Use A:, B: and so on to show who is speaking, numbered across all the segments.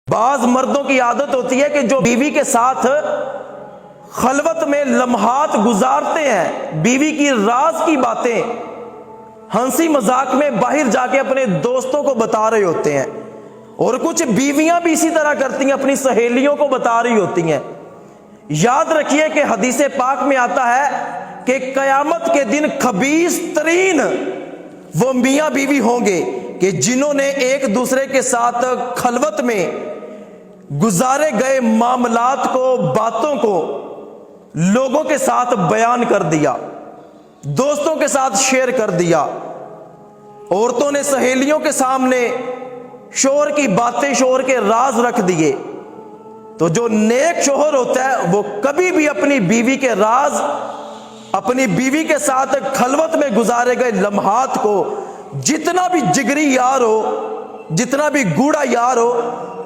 A: بعض مردوں کی عادت ہوتی ہے کہ جو بیوی کے ساتھ خلوت میں لمحات گزارتے ہیں، بیوی کی راز کی باتیں ہنسی مذاق میں باہر جا کے اپنے دوستوں کو بتا رہے ہوتے ہیں، اور کچھ بیویاں بھی اسی طرح کرتی ہیں، اپنی سہیلیوں کو بتا رہی ہوتی ہیں۔ یاد رکھیے کہ حدیث پاک میں آتا ہے کہ قیامت کے دن خبیث ترین وہ میاں بیوی ہوں گے کہ جنہوں نے ایک دوسرے کے ساتھ خلوت میں گزارے گئے معاملات کو، باتوں کو لوگوں کے ساتھ بیان کر دیا، دوستوں کے ساتھ شیئر کر دیا۔ عورتوں نے سہیلیوں کے سامنے شوہر کی باتیں، شوہر کے راز رکھ دیے۔ تو جو نیک شوہر ہوتا ہے وہ کبھی بھی اپنی بیوی کے راز، اپنی بیوی کے ساتھ خلوت میں گزارے گئے لمحات کو، جتنا بھی جگری یار ہو، جتنا بھی گوڑا یار ہو،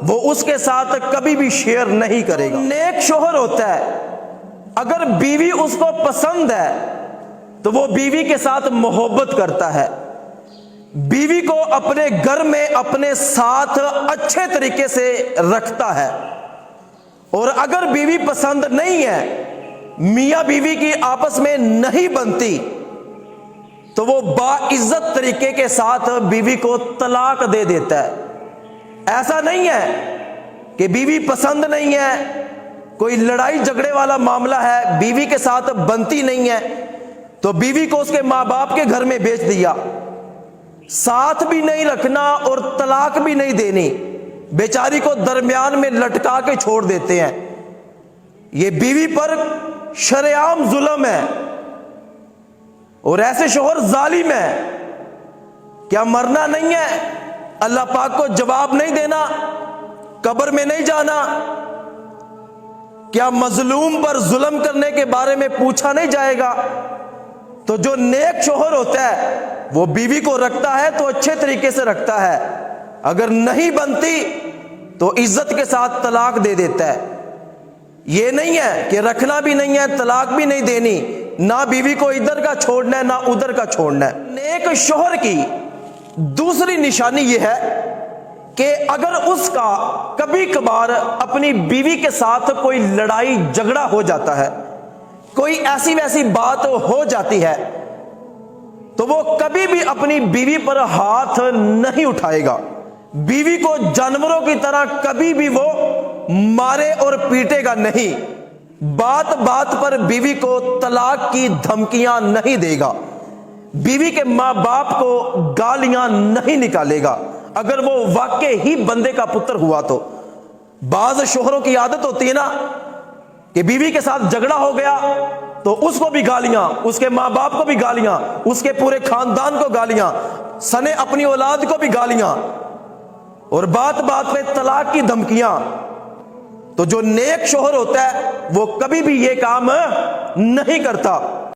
A: وہ اس کے ساتھ کبھی بھی شیئر نہیں کرے گا۔ نیک شوہر ہوتا ہے اگر بیوی اس کو پسند ہے تو وہ بیوی کے ساتھ محبت کرتا ہے، بیوی کو اپنے گھر میں اپنے ساتھ اچھے طریقے سے رکھتا ہے۔ اور اگر بیوی پسند نہیں ہے، میاں بیوی کی آپس میں نہیں بنتی، تو وہ باعزت طریقے کے ساتھ بیوی کو طلاق دے دیتا ہے۔ ایسا نہیں ہے کہ بیوی پسند نہیں ہے، کوئی لڑائی جھگڑے والا معاملہ ہے، بیوی کے ساتھ بنتی نہیں ہے تو بیوی کو اس کے ماں باپ کے گھر میں بیچ دیا، ساتھ بھی نہیں رکھنا اور طلاق بھی نہیں دینی، بیچاری کو درمیان میں لٹکا کے چھوڑ دیتے ہیں۔ یہ بیوی پر شرعام ظلم ہے، اور ایسے شوہر ظالم ہے۔ کیا مرنا نہیں ہے؟ اللہ پاک کو جواب نہیں دینا؟ قبر میں نہیں جانا؟ کیا مظلوم پر ظلم کرنے کے بارے میں پوچھا نہیں جائے گا؟ تو جو نیک شوہر ہوتا ہے وہ بیوی کو رکھتا ہے تو اچھے طریقے سے رکھتا ہے، اگر نہیں بنتی تو عزت کے ساتھ طلاق دے دیتا ہے۔ یہ نہیں ہے کہ رکھنا بھی نہیں ہے، طلاق بھی نہیں دینی، نہ بیوی کو ادھر کا چھوڑنا ہے نہ ادھر کا چھوڑنا ہے۔ نیک شوہر کی دوسری نشانی یہ ہے کہ اگر اس کا کبھی کبھار اپنی بیوی کے ساتھ کوئی لڑائی جھگڑا ہو جاتا ہے، کوئی ایسی ویسی بات ہو جاتی ہے، تو وہ کبھی بھی اپنی بیوی پر ہاتھ نہیں اٹھائے گا، بیوی کو جانوروں کی طرح کبھی بھی وہ مارے اور پیٹے گا نہیں، بات بات پر بیوی کو طلاق کی دھمکیاں نہیں دے گا، بیوی کے ماں باپ کو گالیاں نہیں نکالے گا اگر وہ واقع ہی بندے کا پتر ہوا تو۔ بعض شوہروں کی عادت ہوتی ہے نا کہ بیوی کے ساتھ جھگڑا ہو گیا تو اس کو بھی گالیاں، اس کے ماں باپ کو بھی گالیاں، اس کے پورے خاندان کو گالیاں، سنے اپنی اولاد کو بھی گالیاں، اور بات بات پہ طلاق کی دھمکیاں۔ تو جو نیک شوہر ہوتا ہے وہ کبھی بھی یہ کام نہیں کرتا۔